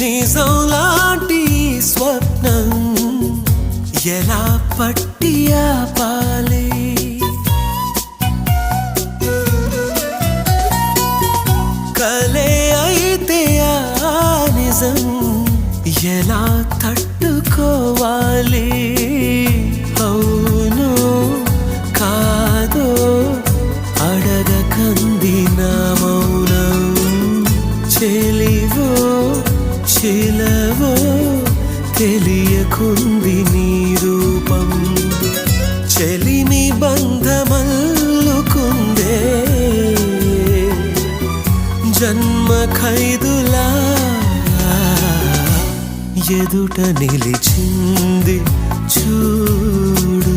నిజం లాంటి స్వప్నం ఎలా పట్టి ఆపాలి కలే అయితే ఆ నిజం ఎలా తట్టుకోవాలి అవును కాదో అడగకంది నా మౌనం చెలివో చిలవో తెలియకుంది నీ రూపం చెలిమి బంధమల్లుకుందే జన్మ ఖైదులా ఎదుట నిలిచింది చూడు